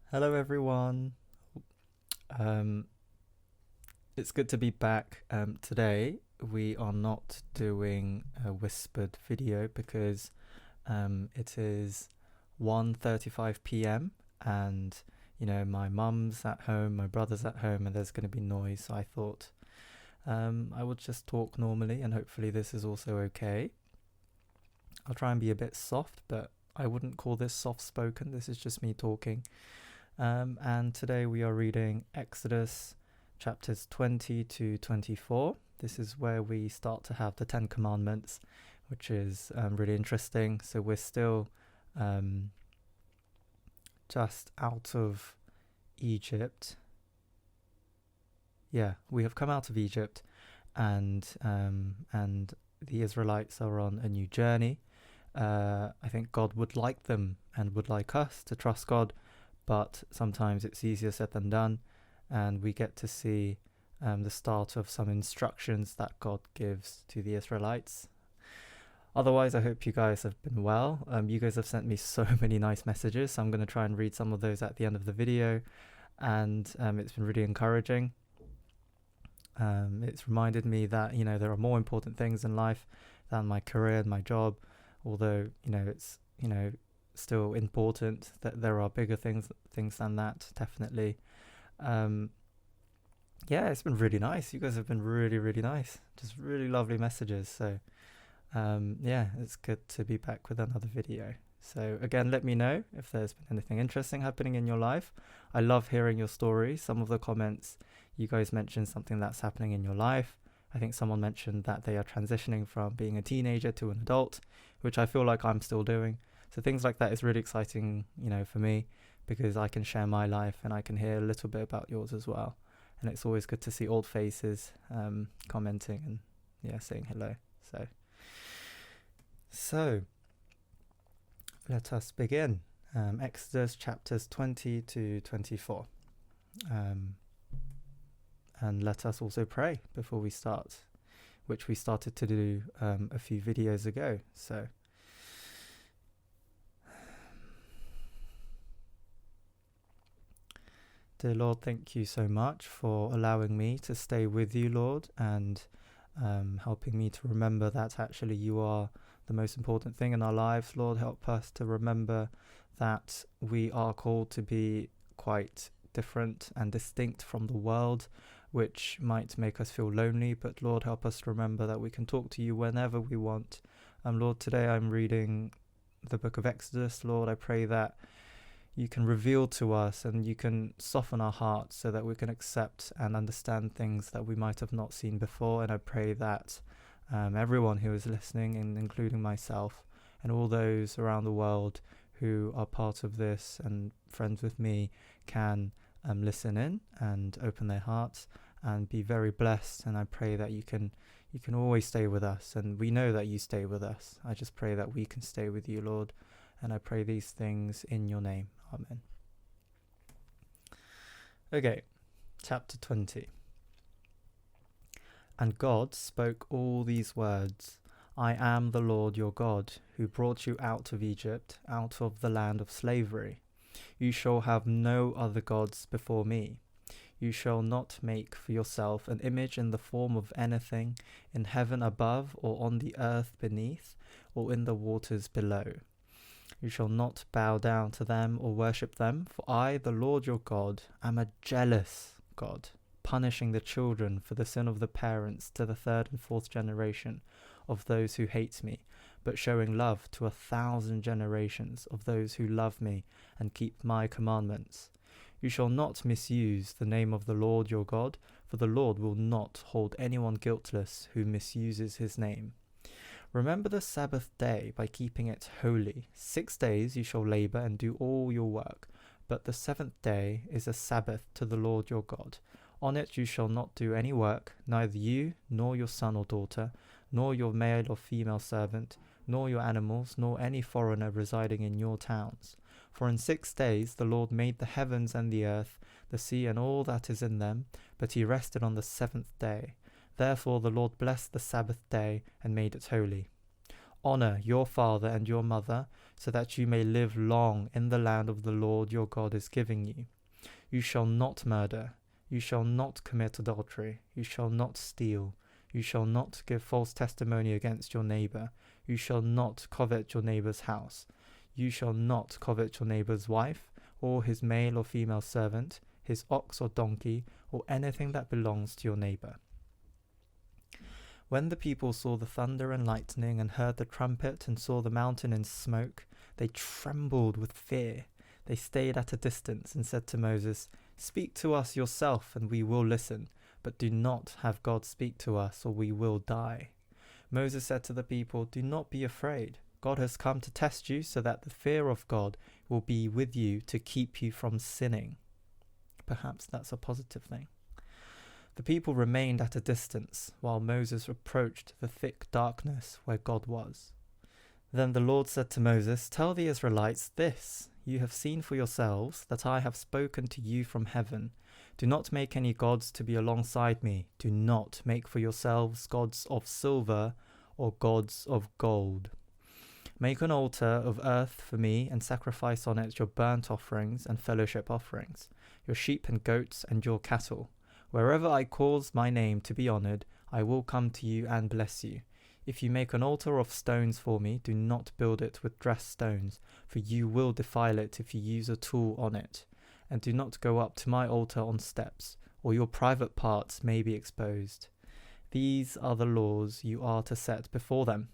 Hello, everyone. Um, it's good to be back. Today, we are not doing a whispered video because it is 1:35 p.m. and my mum's at home, my brother's at home, and there's going to be noise. So I thought I would just talk normally, and hopefully, this is also okay. I'll try and be a bit soft, but I wouldn't call this soft spoken. This is just me talking. And today we are reading Exodus chapters 20 to 24. This is where we start to have the Ten Commandments, which is really interesting. So we're still just out of Egypt. Yeah, we have come out of Egypt, and the Israelites are on a new journey. I think God would like them and would like us to trust God, but sometimes it's easier said than done, and we get to see the start of some instructions that God gives to the Israelites. Otherwise, I hope you guys have been well. You guys have sent me so many nice messages, so I'm going to try and read some of those at the end of the video, and it's been really encouraging. It's reminded me that there are more important things in life than my career and my job, although it's still important that there are bigger things than that, definitely. Yeah, it's been really nice. You guys have been really, really nice. Just really lovely messages. So yeah, it's good to be back with another video. So again, let me know if there's been anything interesting happening in your life. I love hearing your stories. Some of the comments, you guys mentioned something that's happening in your life. I think someone mentioned that they are transitioning from being a teenager to an adult, which I feel like I'm still doing. So things like that is really exciting, for me, because I can share my life and I can hear a little bit about yours as well. And it's always good to see old faces commenting and saying hello. So let us begin. Exodus chapters 20 to 24. And let us also pray before we start, which we started to do a few videos ago. So dear Lord, thank you so much for allowing me to stay with you, Lord, and helping me to remember that actually you are the most important thing in our lives. Lord, help us to remember that we are called to be quite different and distinct from the world, which might make us feel lonely, but Lord, help us to remember that we can talk to you whenever we want. Lord, today I'm reading the book of Exodus. Lord, I pray that you can reveal to us and you can soften our hearts so that we can accept and understand things that we might have not seen before. And I pray that everyone who is listening, and including myself and all those around the world who are part of this and friends with me, can listen in and open their hearts and be very blessed. And I pray that you can always stay with us, and we know that you stay with us. I just pray that we can stay with you, Lord, and I pray these things in your name. Amen. Okay, chapter 20. And God spoke all these words: I am the Lord your God, who brought you out of Egypt, out of the land of slavery. You shall have no other gods before me. You shall not make for yourself an image in the form of anything in heaven above, or on the earth beneath, or in the waters below. You shall not bow down to them or worship them, for I, the Lord your God, am a jealous God, punishing the children for the sin of the parents to the third and fourth generation of those who hate me, but showing love to 1,000 generations of those who love me and keep my commandments. You shall not misuse the name of the Lord your God, for the Lord will not hold anyone guiltless who misuses his name. Remember the Sabbath day by keeping it holy. 6 days you shall labor and do all your work, but the seventh day is a Sabbath to the Lord your God. On it you shall not do any work, neither you, nor your son or daughter, nor your male or female servant, nor your animals, nor any foreigner residing in your towns. For in 6 days the Lord made the heavens and the earth, the sea and all that is in them, but he rested on the seventh day. Therefore the Lord blessed the Sabbath day and made it holy. Honor your father and your mother, so that you may live long in the land of the Lord your God is giving you. You shall not murder. You shall not commit adultery. You shall not steal. You shall not give false testimony against your neighbor. You shall not covet your neighbor's house. You shall not covet your neighbor's wife, or his male or female servant, his ox or donkey, or anything that belongs to your neighbor. When the people saw the thunder and lightning, and heard the trumpet, and saw the mountain in smoke, they trembled with fear. They stayed at a distance and said to Moses, "Speak to us yourself, and we will listen, but do not have God speak to us, or we will die." Moses said to the people, "Do not be afraid. God has come to test you, so that the fear of God will be with you to keep you from sinning." Perhaps that's a positive thing. The people remained at a distance, while Moses approached the thick darkness where God was. Then the Lord said to Moses, "Tell the Israelites this: you have seen for yourselves that I have spoken to you from heaven. Do not make any gods to be alongside me. Do not make for yourselves gods of silver or gods of gold. Make an altar of earth for me, and sacrifice on it your burnt offerings and fellowship offerings, your sheep and goats and your cattle. Wherever I cause my name to be honored, I will come to you and bless you. If you make an altar of stones for me, do not build it with dressed stones, for you will defile it if you use a tool on it. And do not go up to my altar on steps, or your private parts may be exposed. These are the laws you are to set before them.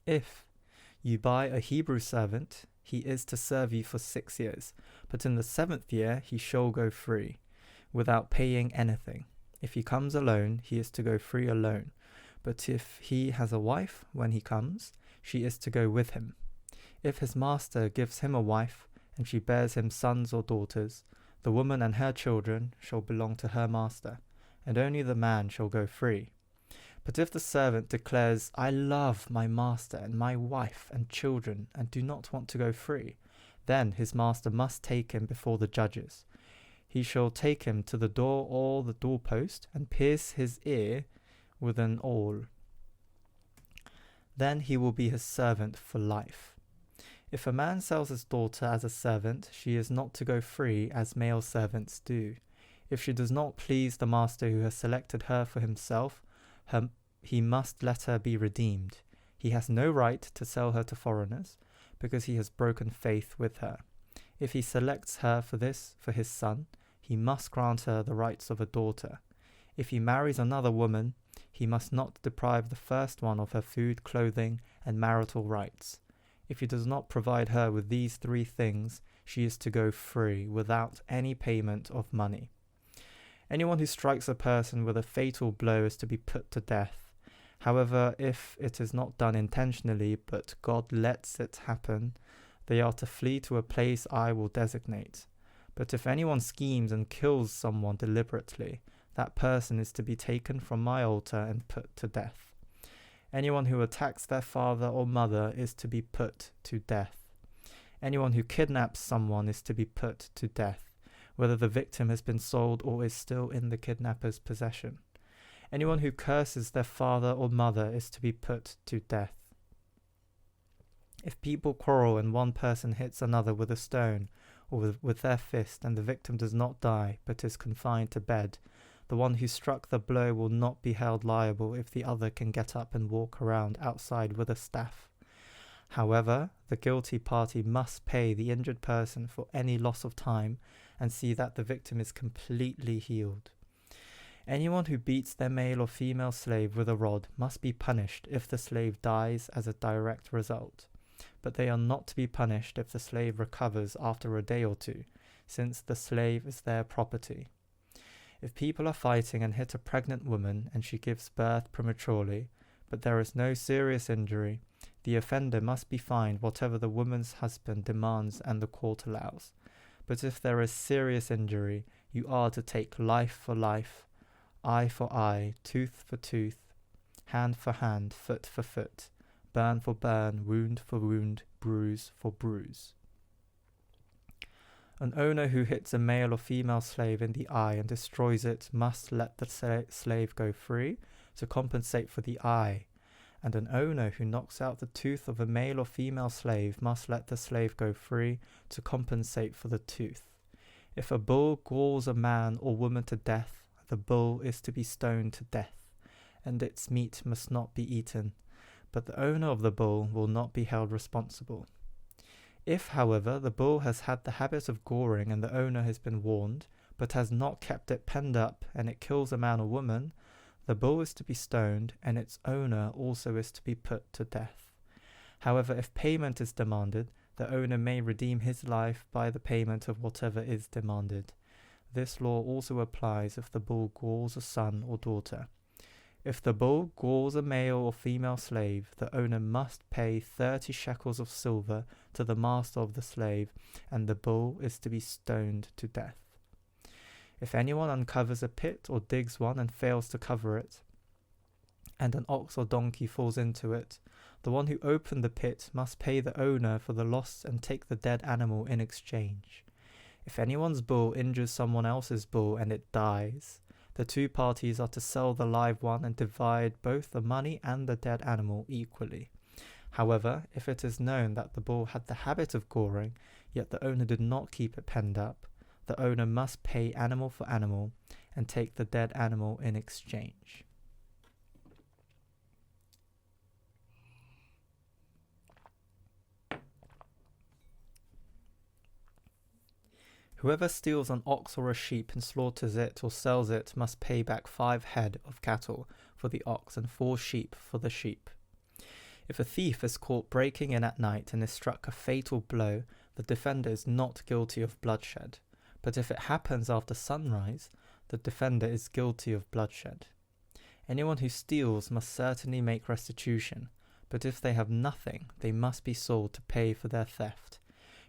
If you buy a Hebrew servant, he is to serve you for 6 years, but in the 7th year he shall go free, without paying anything. If he comes alone, he is to go free alone. But if he has a wife when he comes, she is to go with him. If his master gives him a wife, and she bears him sons or daughters, the woman and her children shall belong to her master, and only the man shall go free. But if the servant declares, "I love my master and my wife and children, and do not want to go free," then his master must take him before the judges. He shall take him to the door or the doorpost, and pierce his ear with an awl. Then he will be his servant for life. If a man sells his daughter as a servant, she is not to go free as male servants do. If she does not please the master who has selected her for himself, he must let her be redeemed. He has no right to sell her to foreigners, because he has broken faith with her. If he selects her for his son, he must grant her the rights of a daughter. If he marries another woman, he must not deprive the first one of her food, clothing, and marital rights. If he does not provide her with these 3 things, she is to go free without any payment of money. Anyone who strikes a person with a fatal blow is to be put to death. However, if it is not done intentionally, but God lets it happen, they are to flee to a place I will designate. But if anyone schemes and kills someone deliberately, that person is to be taken from my altar and put to death. Anyone who attacks their father or mother is to be put to death. Anyone who kidnaps someone is to be put to death, whether the victim has been sold or is still in the kidnapper's possession. Anyone who curses their father or mother is to be put to death. If people quarrel and one person hits another with a stone or with their fist, and the victim does not die but is confined to bed, the one who struck the blow will not be held liable if the other can get up and walk around outside with a staff. However, the guilty party must pay the injured person for any loss of time and see that the victim is completely healed. Anyone who beats their male or female slave with a rod must be punished if the slave dies as a direct result, but they are not to be punished if the slave recovers after a day or 2, since the slave is their property. If people are fighting and hit a pregnant woman and she gives birth prematurely, but there is no serious injury, the offender must be fined whatever the woman's husband demands and the court allows. But if there is serious injury, you are to take life for life, eye for eye, tooth for tooth, hand for hand, foot for foot, burn for burn, wound for wound, bruise for bruise. An owner who hits a male or female slave in the eye and destroys it must let the slave go free to compensate for the eye, and an owner who knocks out the tooth of a male or female slave must let the slave go free to compensate for the tooth. If a bull galls a man or woman to death, the bull is to be stoned to death, and its meat must not be eaten, but the owner of the bull will not be held responsible. If, however, the bull has had the habit of goring and the owner has been warned, but has not kept it penned up, and it kills a man or woman, the bull is to be stoned, and its owner also is to be put to death. However, if payment is demanded, the owner may redeem his life by the payment of whatever is demanded. This law also applies if the bull galls a son or daughter. If the bull galls a male or female slave, the owner must pay 30 shekels of silver to the master of the slave, and the bull is to be stoned to death. If anyone uncovers a pit or digs one and fails to cover it, and an ox or donkey falls into it, the one who opened the pit must pay the owner for the loss and take the dead animal in exchange. If anyone's bull injures someone else's bull and it dies, the two parties are to sell the live one and divide both the money and the dead animal equally. However, if it is known that the bull had the habit of goring, yet the owner did not keep it penned up, the owner must pay animal for animal and take the dead animal in exchange. Whoever steals an ox or a sheep and slaughters it or sells it must pay back 5 head of cattle for the ox and 4 sheep for the sheep. If a thief is caught breaking in at night and is struck a fatal blow, the defender is not guilty of bloodshed. But if it happens after sunrise, the defender is guilty of bloodshed. Anyone who steals must certainly make restitution, but if they have nothing, they must be sold to pay for their theft.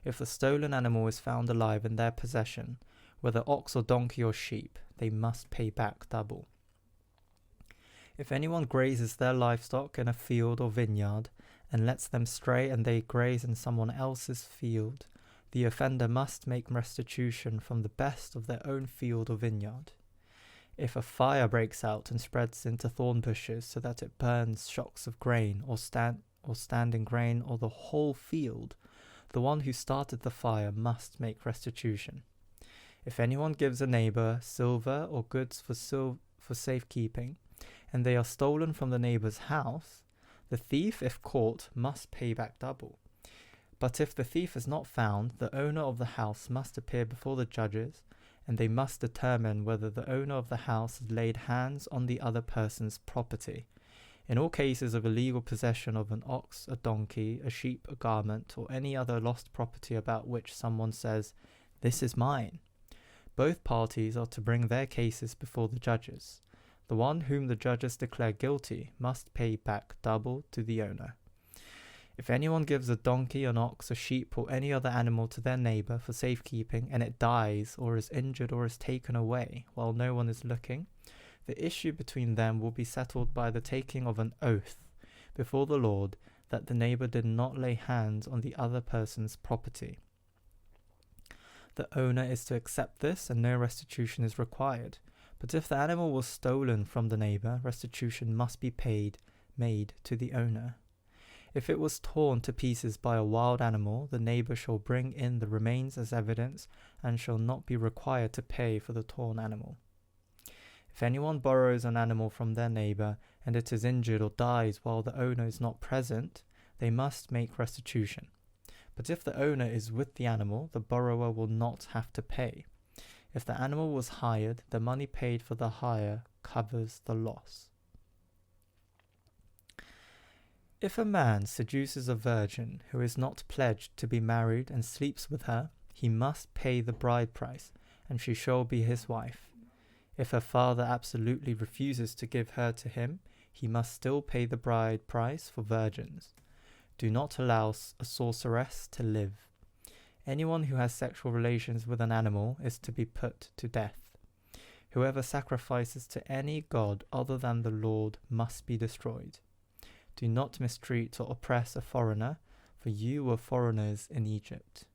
If the stolen animal is found alive in their possession, whether ox or donkey or sheep, they must pay back double. If anyone grazes their livestock in a field or vineyard, and lets them stray and they graze in someone else's field, the offender must make restitution from the best of their own field or vineyard. If a fire breaks out and spreads into thorn bushes so that it burns shocks of grain or standing grain or the whole field, the one who started the fire must make restitution. If anyone gives a neighbor silver or goods for safekeeping, and they are stolen from the neighbor's house, the thief, if caught, must pay back double. But if the thief is not found, the owner of the house must appear before the judges, and they must determine whether the owner of the house has laid hands on the other person's property. In all cases of illegal possession of an ox, a donkey, a sheep, a garment, or any other lost property about which someone says, "This is mine," both parties are to bring their cases before the judges. The one whom the judges declare guilty must pay back double to the owner. If anyone gives a donkey, an ox, a sheep, or any other animal to their neighbor for safekeeping, and it dies, or is injured, or is taken away while no one is looking, the issue between them will be settled by the taking of an oath before the Lord that the neighbor did not lay hands on the other person's property. The owner is to accept this and no restitution is required. But if the animal was stolen from the neighbor, restitution must be made to the owner. If it was torn to pieces by a wild animal, the neighbor shall bring in the remains as evidence and shall not be required to pay for the torn animal. If anyone borrows an animal from their neighbor and it is injured or dies while the owner is not present, they must make restitution. But if the owner is with the animal, the borrower will not have to pay. If the animal was hired, the money paid for the hire covers the loss. If a man seduces a virgin who is not pledged to be married and sleeps with her, he must pay the bride price, and she shall be his wife. If her father absolutely refuses to give her to him, he must still pay the bride price for virgins. Do not allow a sorceress to live. Anyone who has sexual relations with an animal is to be put to death. Whoever sacrifices to any god other than the Lord must be destroyed. Do not mistreat or oppress a foreigner, for you were foreigners in Egypt.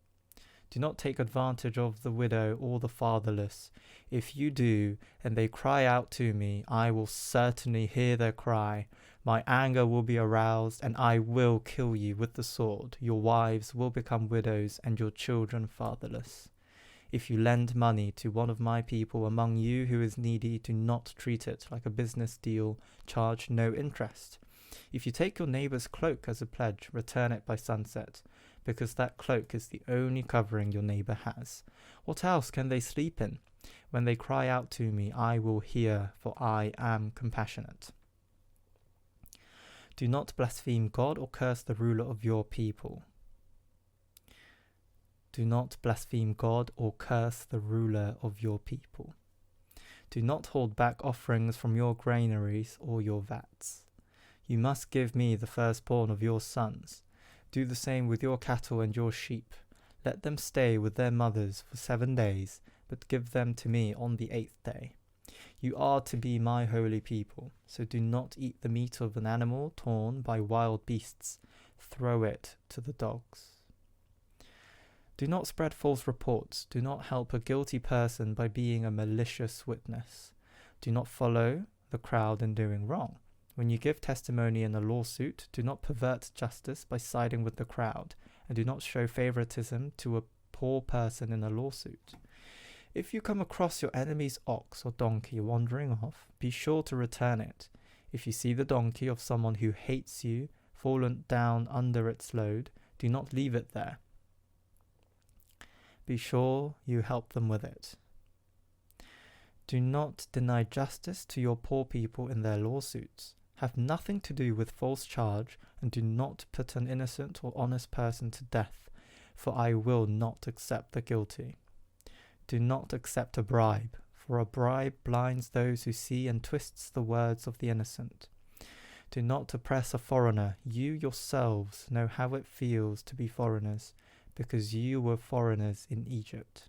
Do not take advantage of the widow or the fatherless. If you do, and they cry out to me, I will certainly hear their cry, My anger will be aroused, and I will kill you with the sword. Your wives will become widows, and your children fatherless. If you lend money to one of my people among you who is needy, do not treat it like a business deal. Charge no interest. If you take your neighbor's cloak as a pledge, return it by sunset, because that cloak is the only covering your neighbor has. What else can they sleep in? When they cry out to me, I will hear, for I am compassionate. Do not blaspheme God or curse the ruler of your people. Do not blaspheme God or curse the ruler of your people. Do not hold back offerings from your granaries or your vats. You must give me the firstborn of your sons. Do the same with your cattle and your sheep. Let them stay with their mothers for 7 days, but give them to me on the 8th day. You are to be my holy people, so do not eat the meat of an animal torn by wild beasts. Throw it to the dogs. Do not spread false reports. Do not help a guilty person by being a malicious witness. Do not follow the crowd in doing wrong. When you give testimony in a lawsuit, do not pervert justice by siding with the crowd, and do not show favoritism to a poor person in a lawsuit. If you come across your enemy's ox or donkey wandering off, be sure to return it. If you see the donkey of someone who hates you fallen down under its load, do not leave it there. Be sure you help them with it. Do not deny justice to your poor people in their lawsuits. Have nothing to do with false charge, and do not put an innocent or honest person to death, for I will not accept the guilty. Do not accept a bribe, for a bribe blinds those who see and twists the words of the innocent. Do not oppress a foreigner. You yourselves know how it feels to be foreigners, because you were foreigners in Egypt.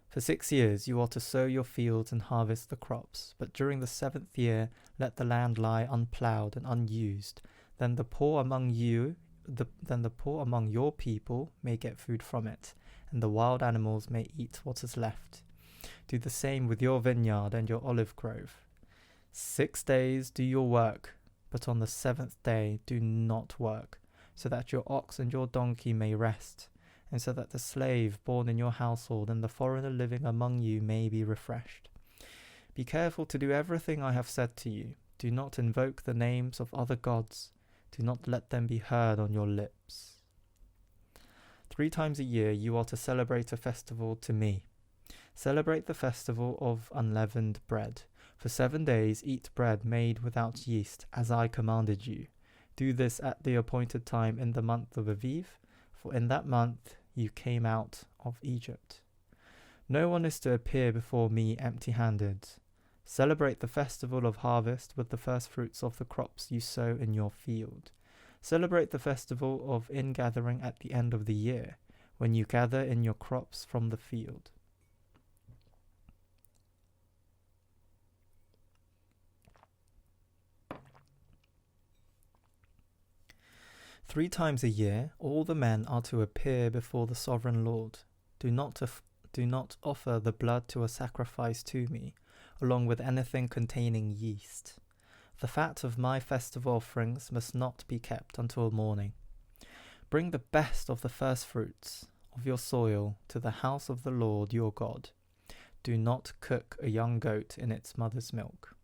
For 6 years you are to sow your fields and harvest the crops, but during the 7th year let the land lie unploughed and unused. Then the poor among your people may get food from it, and the wild animals may eat what is left. Do the same with your vineyard and your olive grove. 6 days do your work, but on the 7th day do not work, so that your ox and your donkey may rest, and so that the slave born in your household and the foreigner living among you may be refreshed. Be careful to do everything I have said to you. Do not invoke the names of other gods. Do not let them be heard on your lips. 3 times a year you are to celebrate a festival to me. Celebrate the festival of unleavened bread. For 7 days eat bread made without yeast, as I commanded you. Do this at the appointed time in the month of Aviv, for in that month you came out of Egypt. No one is to appear before me empty-handed. Celebrate the festival of harvest with the first fruits of the crops you sow in your field. Celebrate the festival of ingathering at the end of the year, when you gather in your crops from the field. Three times a year, all the men are to appear before the sovereign Lord. Do not offer the blood to a sacrifice to me, along with anything containing yeast. The fat of my festival offerings must not be kept until morning. Bring the best of the first fruits of your soil to the house of the Lord your God. Do not cook a young goat in its mother's milk.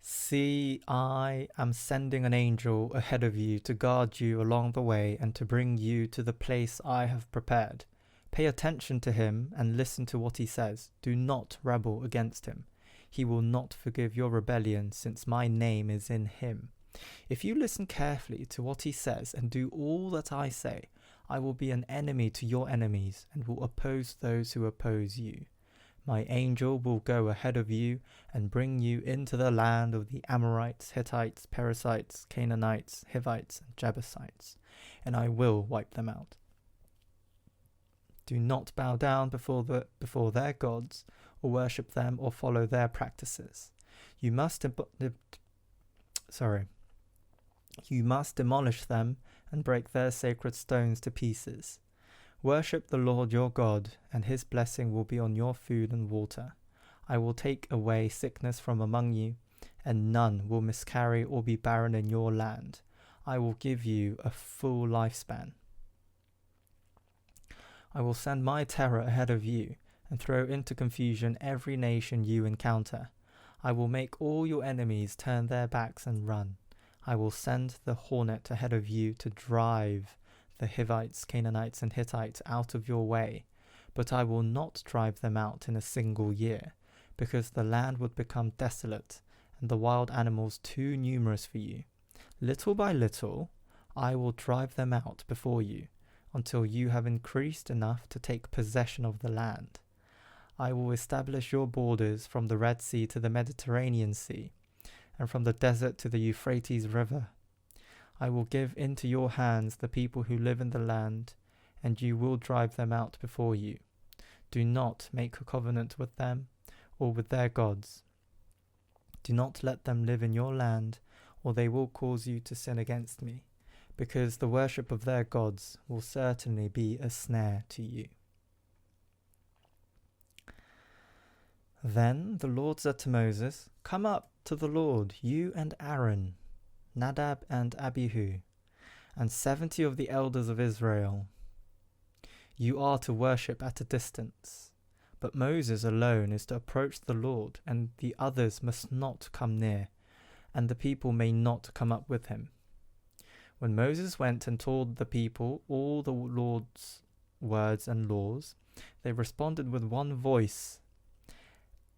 See, I am sending an angel ahead of you to guard you along the way and to bring you to the place I have prepared. Pay attention to him and listen to what he says. Do not rebel against him. He will not forgive your rebellion, since my name is in him. If you listen carefully to what he says and do all that I say, I will be an enemy to your enemies and will oppose those who oppose you. My angel will go ahead of you and bring you into the land of the Amorites, Hittites, Perizzites, Canaanites, Hivites, and Jebusites, and I will wipe them out. Do not bow down before their gods, or worship them, or follow their practices. You must demolish them and break their sacred stones to pieces. Worship the Lord your God, and his blessing will be on your food and water. I will take away sickness from among you, and none will miscarry or be barren in your land. I will give you a full lifespan. I will send my terror ahead of you and throw into confusion every nation you encounter. I will make all your enemies turn their backs and run. I will send the hornet ahead of you to drive the Hivites, Canaanites, and Hittites out of your way, but I will not drive them out in a single year, because the land would become desolate and the wild animals too numerous for you. Little by little, I will drive them out before you, until you have increased enough to take possession of the land. I will establish your borders from the Red Sea to the Mediterranean Sea, and from the desert to the Euphrates River. I will give into your hands the people who live in the land, and you will drive them out before you. Do not make a covenant with them or with their gods. Do not let them live in your land, or they will cause you to sin against me, because the worship of their gods will certainly be a snare to you. Then the Lord said to Moses, Come up to the Lord, you and Aaron, Nadab and Abihu, and 70 of the elders of Israel. You are to worship at a distance, but Moses alone is to approach the Lord, and the others must not come near, and the people may not come up with him. When Moses went and told the people all the Lord's words and laws, they responded with one voice,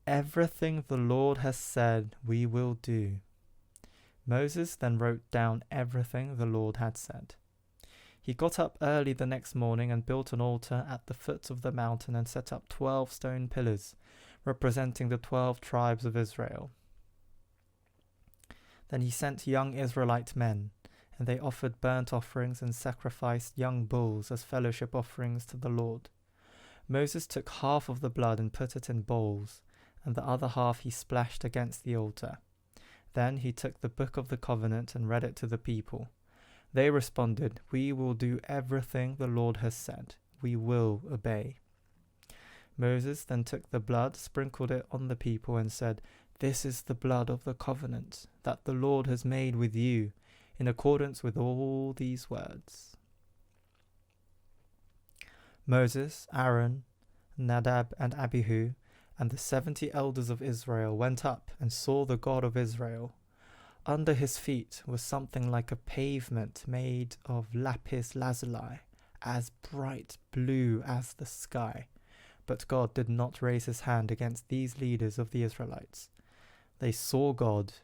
Everything the Lord has said we will do. Moses then wrote down everything the Lord had said. He got up early the next morning and built an altar at the foot of the mountain and set up 12 stone pillars, representing the 12 tribes of Israel. Then he sent young Israelite men, and they offered burnt offerings and sacrificed young bulls as fellowship offerings to the Lord. Moses took half of the blood and put it in bowls, and the other half he splashed against the altar. Then he took the book of the covenant and read it to the people. They responded, We will do everything the Lord has said. We will obey. Moses then took the blood, sprinkled it on the people, and said, This is the blood of the covenant that the Lord has made with you, in accordance with all these words. Moses, Aaron, Nadab, and Abihu, and the 70 elders of Israel went up and saw the God of Israel. Under his feet was something like a pavement made of lapis lazuli, as bright blue as the sky. But God did not raise his hand against these leaders of the Israelites. They saw God,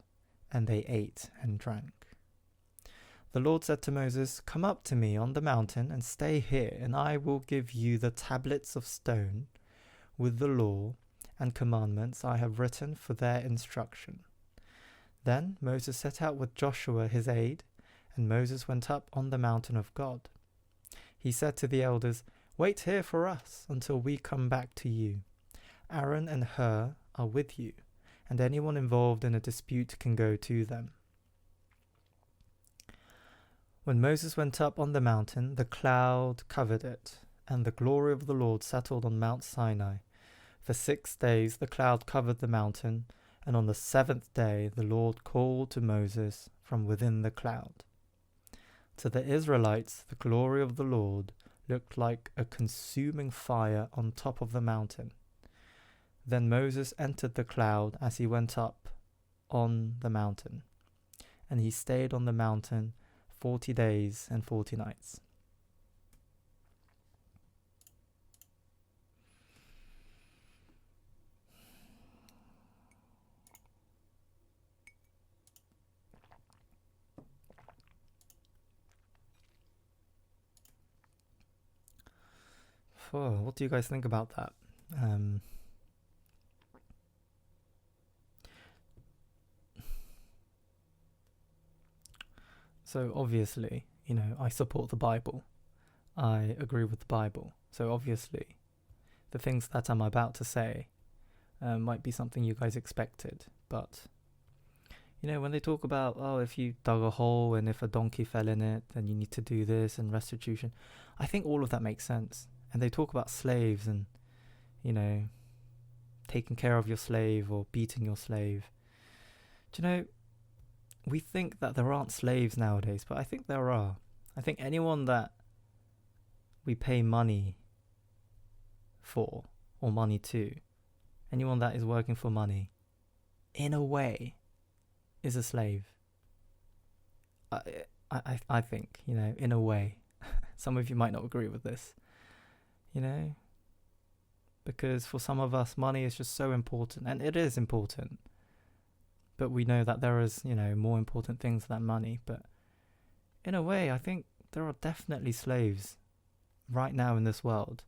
and they ate and drank. The Lord said to Moses, Come up to me on the mountain and stay here, and I will give you the tablets of stone with the law and commandments I have written for their instruction. Then Moses set out with Joshua his aide, and Moses went up on the mountain of God. He said to the elders, Wait here for us until we come back to you. Aaron and Hur are with you, and anyone involved in a dispute can go to them. When Moses went up on the mountain, the cloud covered it, and the glory of the Lord settled on Mount Sinai. For 6 days the cloud covered the mountain, and on the 7th day the Lord called to Moses from within the cloud. To the Israelites the glory of the Lord looked like a consuming fire on top of the mountain. Then Moses entered the cloud as he went up on the mountain, and he stayed on the mountain 40 days and 40 nights. What do you guys think about that? So obviously, I support the Bible. I agree with the Bible. So obviously, the things that I'm about to say might be something you guys expected. But, when they talk about, if you dug a hole and if a donkey fell in it, then you need to do this and restitution. I think all of that makes sense. And they talk about slaves and, taking care of your slave or beating your slave. Do you know, we think that there aren't slaves nowadays, but I think there are. I think anyone that we pay money for or money to, anyone that is working for money, in a way, is a slave. I think, you know, in a way. Some of you might not agree with this, you know, because for some of us, money is just so important, and it is important. But we know that there is, you know, more important things than money. But in a way, I think there are definitely slaves right now in this world,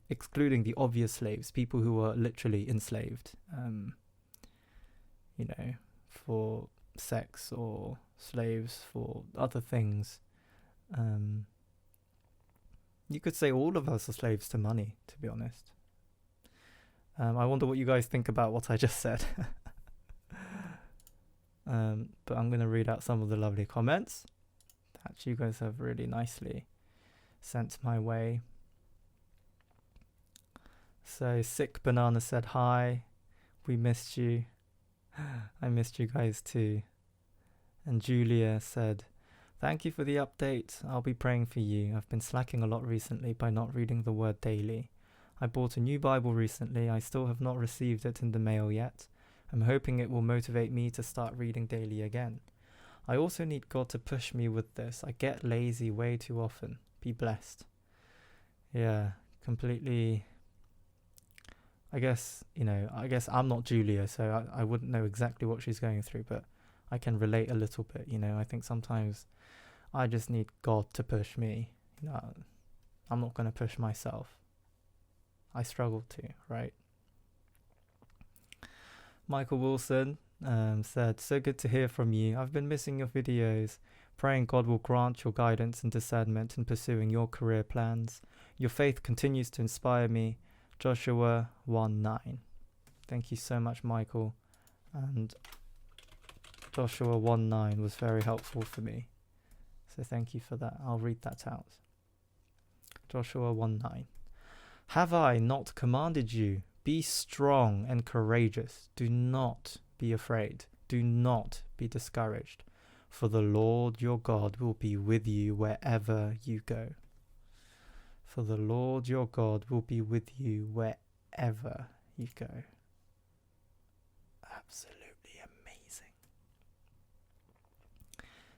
excluding the obvious slaves, people who are literally enslaved, you know, for sex, or slaves for other things. You could say all of us are slaves to money, to be honest. I wonder what you guys think about what I just said. But I'm going to read out some of the lovely comments that you guys have really nicely sent my way. So Sick Banana said, hi, we missed you. I missed you guys too. And Julia said, thank you for the update. I'll be praying for you. I've been slacking a lot recently by not reading the word daily. I bought a new Bible recently. I still have not received it in the mail yet. I'm hoping it will motivate me to start reading daily again. I also need God to push me with this. I get lazy way too often. Be blessed. Yeah, completely. I guess I'm not Julia, so I wouldn't know exactly what she's going through, but I can relate a little bit, you know. I think sometimes I just need God to push me. You know, I'm not going to push myself. I struggle to, right? Michael Wilson said, so good to hear from you. I've been missing your videos. Praying God will grant your guidance and discernment in pursuing your career plans. Your faith continues to inspire me. Joshua 1:9. Thank you so much, Michael. And Joshua 1:9 was very helpful for me. So thank you for that. I'll read that out. Joshua 1:9. Have I not commanded you? Be strong and courageous. Do not be afraid. Do not be discouraged. For the Lord your God will be with you wherever you go. For the Lord your God will be with you wherever you go. Absolutely amazing.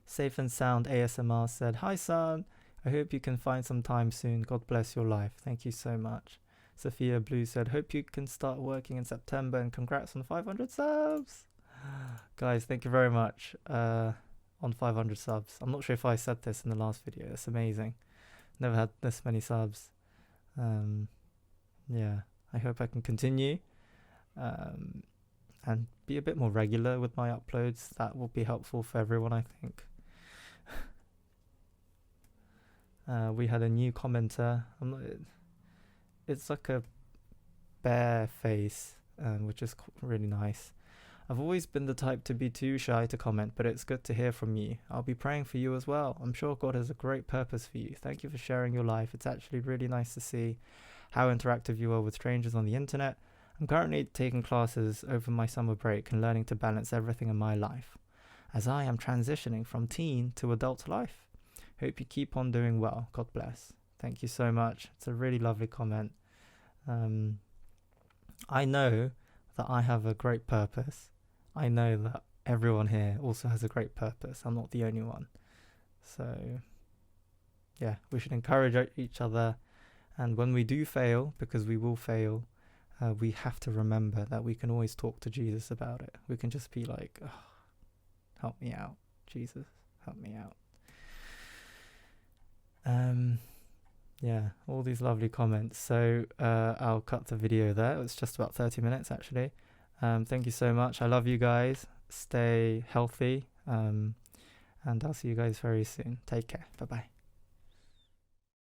Safe and Sound ASMR said, hi son, I hope you can find some time soon. God bless your life. Thank you so much. Sophia Blue said, hope you can start working in September, and congrats on 500 subs. Guys, thank you very much on 500 subs. I'm not sure if I said this in the last video. It's amazing. Never had this many subs. Yeah, I hope I can continue and be a bit more regular with my uploads. That will be helpful for everyone, I think. We had a new commenter. It's like a bear face, which is really nice. I've always been the type to be too shy to comment, but it's good to hear from you. I'll be praying for you as well. I'm sure God has a great purpose for you. Thank you for sharing your life. It's actually really nice to see how interactive you are with strangers on the internet. I'm currently taking classes over my summer break and learning to balance everything in my life as I am transitioning from teen to adult life. Hope you keep on doing well. God bless. Thank you so much. It's a really lovely comment. I know that I have a great purpose. I know that everyone here also has a great purpose. I'm not the only one. So, yeah, we should encourage each other. And when we do fail, because we will fail, we have to remember that we can always talk to Jesus about it. We can just be like, oh, help me out, Jesus, help me out. Yeah, all these lovely comments. So I'll cut the video there. It's just about 30 minutes actually. Thank you so much. I love you guys. Stay healthy. And I'll see you guys very soon. Take care. Bye-bye.